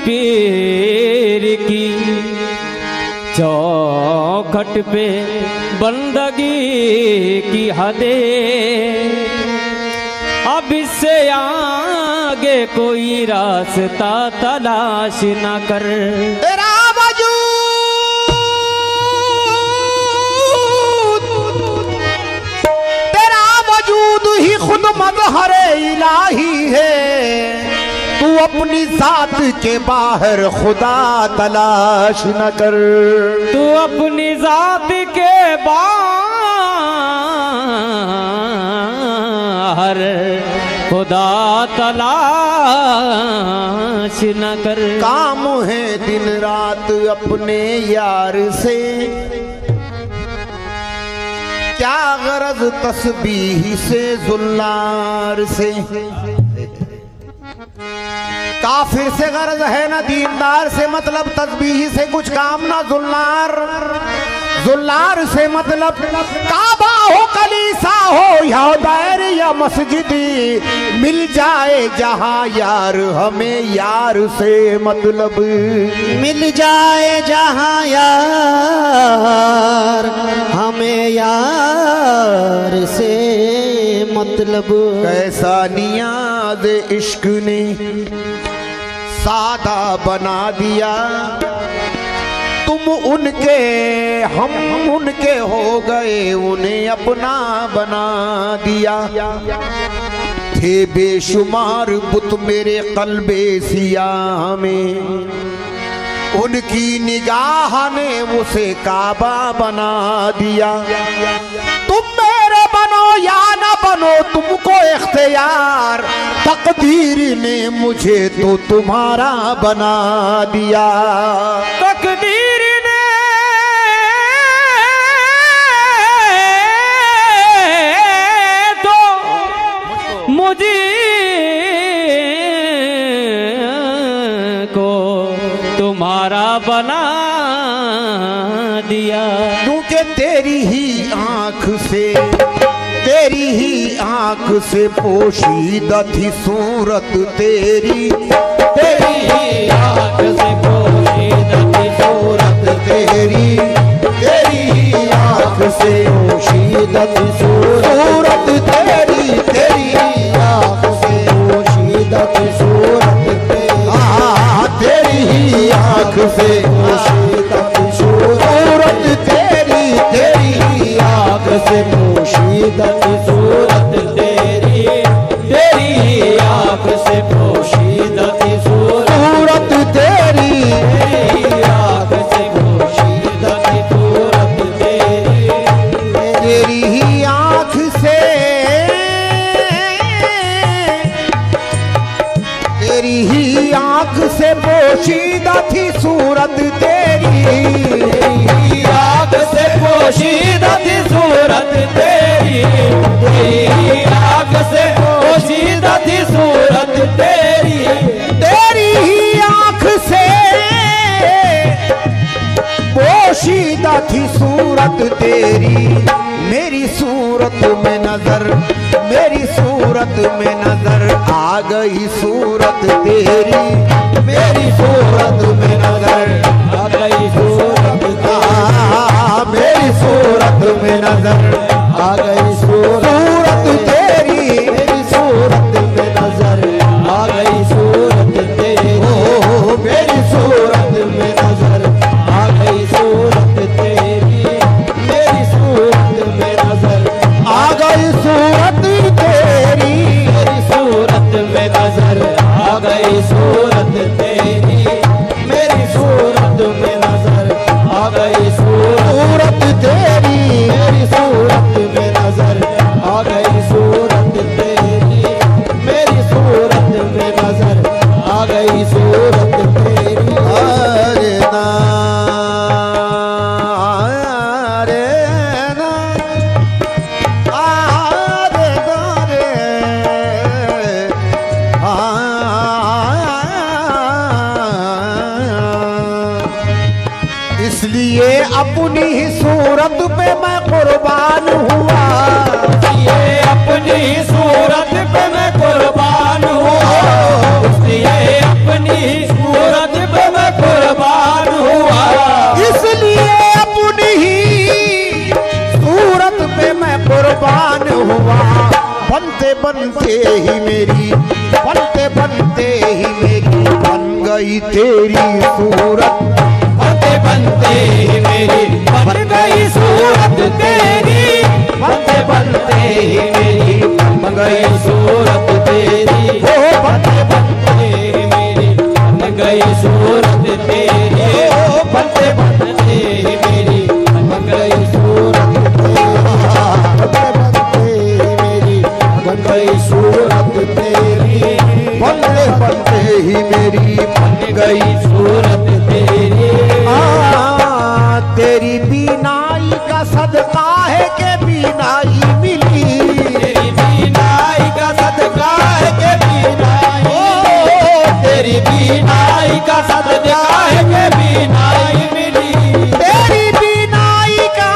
पीर की चौखट पे बंदगी की हदें, अब इससे आगे कोई रास्ता तलाश न कर। तेरा वजूद ही खुद मज़हर इलाही है, तू अपनी जात के बाहर खुदा तलाश न कर। तू अपनी जात के बाहर खुदा तलाश न कर। काम है दिन रात अपने यार से, क्या गरज तस्बीह से जुल्लार से। काफिर से गरज है ना दीनदार से, मतलब तस्बीह से कुछ काम ना जुल्लार। जुल्लार से मतलब काबा हो कलीसा हो या दायर या मस्जिदी, मिल जाए जहां यार हमें यार से मतलब। मिल जाए जहां यार हमें यार से मतलब। कैसा नियाज़ इश्क ने सादा बना दिया, तुम उनके हम उनके हो गए, उन्हें अपना बना दिया। थे बेशुमार बुत मेरे कल्बे सियाह में, उनकी निगाह ने उसे काबा बना दिया। तुम मेरे बनो या न बनो तुमको इख्तियार, तकदीर ने मुझे तो तुम्हारा बना दिया। तकदीर ने तो मुझे को तुम्हारा बना दिया। क्योंकि तेरी ही आंख से पोशीदा थी सूरत तेरी। तेरी ही आँख से पोशीदा थी सूरत तेरी, तेरी ही आंख से पोशीदा थी सूरत तेरी। तेरी ही आंख से पोशीदा थी सूरत तेरी। तेरी ही आंख से पोशीदा थी सूरत तेरी। तेरी ही आंख से पोशीदा थी सूरत तेरी। तेरी ही आँख से पोशीदा थी सूरत तेरी। तेरी ही आँख से पोशीदा थी सूरत तेरी। तेरी ही आंख से, तेरी ही आंख से पोशीदा थी सूरत तेरी। तेरी आँख से पोशीदा थी सूरत तेरी। तेरी आँख से पोशीदा थी सूरत तेरी। तेरी ही आंख से पोशीदा थी सूरत तेरी। मेरी सूरत में नजर, मेरी सूरत में नजर आ गई सूरत तेरी। मेरी सूरत में नजर आ गई सूरत मेरी सूरत में नजर आ गई सूरत तेरी। मेरी सूरत में नजर आ गई सूरत तेरी। ओ मेरी सूरत में नजर आ गई सूरत तेरी। मेरी सूरत में नजर आ गई सूरत तेरी। मेरी सूरत में नजर आ गई सूरत तेरी। मेरी सूरत में नजर आ गई सूरत तेरी। मेरी सूरत में नजर आ गई सूरत तेरी। मेरी सूरत में नजर आ गई सूरत तेरी। अरे ना, अरे ना, अरे ना रे, इसलिए अपनी ही सूरत पे मैं कुर्बान हुआ। ये अपनी सूरत पे मैं कुर्बान हूँ। इसलिए अपनी सूरत बनते बनते ही मेरी बन गई तेरी सूरत, बनते बनते ही मेरी बन गई सूरत तेरी, बनते बनते ही मेरी बन गई सूरत तेरी, ओ बनते बनते ही मेरी बन गई सूरत तेरी, ओ बनते बनते ही मेरी बन गई सूरत तेरी, बनते बनते ही मेरी बन गई सूरत तेरी, बनते बनते ही मेरी बन गई सूरत तेरी। तेरी बीनाई का सदका है के बीनाई मिली, तेरी बीनाई का सदका है के बीनाई, तेरी बीनाई का सदका है के बीनाई मिली, तेरी बीनाई का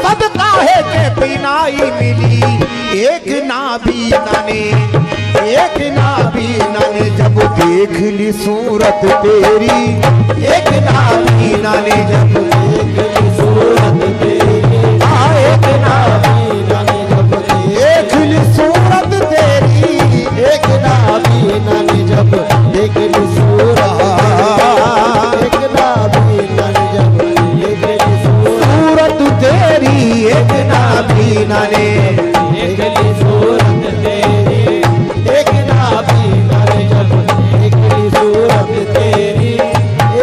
सदका है के बीनाई मिली। एक नाबीना ने जब देख ली सूरत तेरी, एक नाबीना ने जब देख ली सूरत तेरी, एक नाबीना ने जब देख ली सूरत तेरी, एक नाबीना ने जब देख ली सूरत, एक नाबीना ने जब देख ली सूरत तेरी, एक नाबीना ने देख ली सूरत तेरी, एक नाबीना ने जब देख ली सूरत तेरी,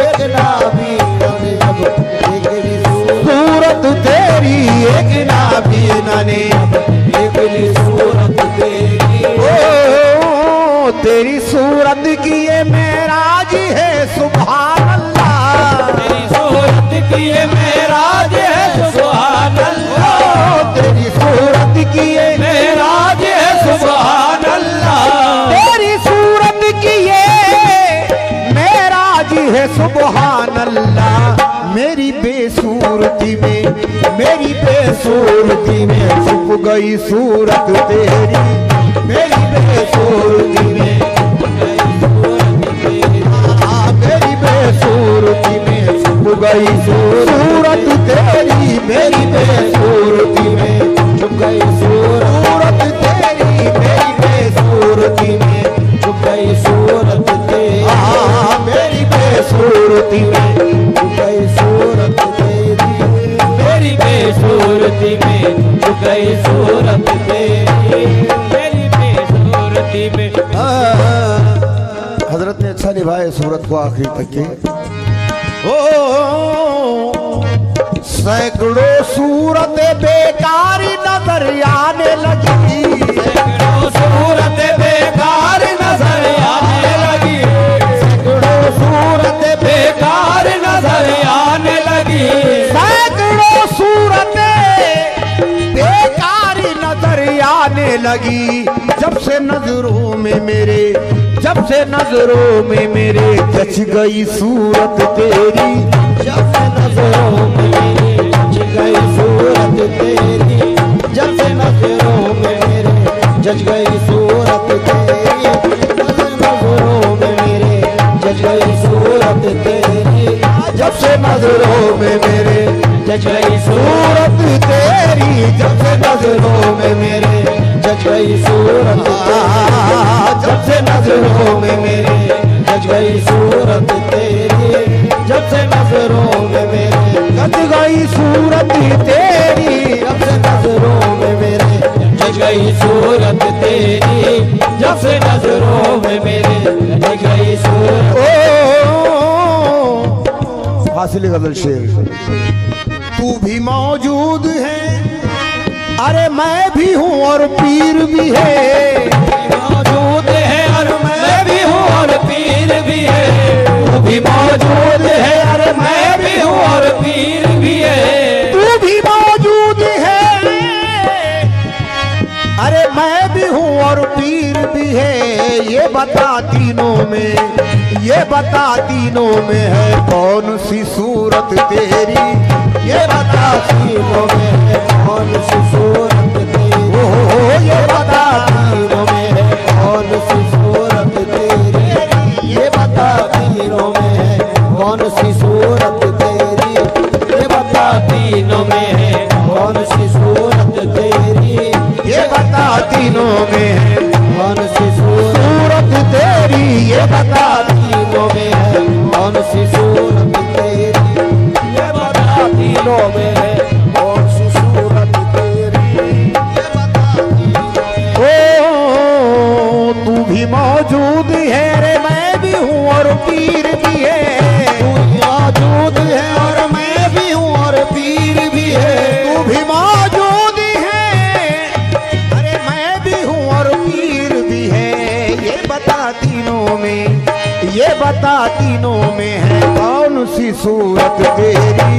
एक नाबीना ने जब देख ली सूरत तेरी, एक नाबीना ने देख ली सूरत तेरी, ओ तेरी सूरत की ये मेराज है सुभान अल्लाह, तेरी सूरत की ये मेराज है सुभान अल्लाह, तेरी सूरत की ये मेराज है सुभान अल्लाह, तेरी सूरत की ये मेराज है सुभान अल्लाह। मेरी बेसूरती में छुप गई सूरत तेरी, मेरी बेसूरती में मेरी बेसूरती में छुप गई सूरत तेरी, मेरी बेसूरती में चुप गई सूरत तेरी, मेरी बेसूरती में चुप गई सूरत तेरी, मेरी बेसूरती में चुप गई सूरत तेरी, मेरी बेसूरती में चुप गई सूरत तेरी, मेरी बेसूरती में। हजरत ने अच्छा निभाए सूरत को आखिरी तक के। ओ सैकड़ों सूरत बेकारी नजर आने लगी, सैकड़ों सूरत बेकार नजर आने लगी, सैकड़ों सूरत बेकार नजर आने लगी, सैकड़ों सूरत बेकारी नजर आने लगी। जब से नजरों में मेरे जच गई सूरत तेरी, जब से नजरों में मेरे जच गई सूरत तेरी, जब से नजरों में मेरे जच गई सूरत तेरी, जब से नजरों में मेरे जच गई सूरत तेरी, जब से नजरों में मेरे जच गई सूरत तेरी, जब से नजरों में मेरे जच गई सूरत, जब से नजरों में मेरे जच गई सूरत तेरी, जब से नजरों में मेरे जच गई सूरत तेरी, जब से नजरों में मेरे जच गई सूरत तेरी, जब से नजरों में मेरे जच गई सूरत। फासिल गजल शेर। तू भी मौजूद है, अरे मैं भी हूँ और पीर भी है, मौजूद है और मैं भी हूँ और पीर भी है, तू भी मौजूद है और मैं भी हूँ और पीर भी है, तू भी मौजूद है, अरे मैं भी हूँ और पीर भी है। ये बता तीनों में है कौन सी सूरत तेरी, ये बता तीनों में है कौन सी सूरत तेरी, ये बता तीनों में है कौन सी सूरत तेरी, ये बता तीनों में है कौन सी सूरत तेरी, ये बता तीनों में है कौन सी सूरत तेरी, ये बता तीनों में है कौन सी सूरत सूरत तेरी, ये बता तीनों में है, कौन सी सूरत तेरी, ये बता तीनों में है कौन सी सूरत तेरी, ये बता तीनों में। ओ तू भी मौजूद है रे, मैं भी हूँ और पीर भी है। तू मौजूद है और मैं भी हूँ और पीर भी है। तू भी मौजूद है, अरे मैं भी हूँ और पीर भी है। ये बता तीनों में, ये बता तीनों में है कौन सी सूरत तेरी,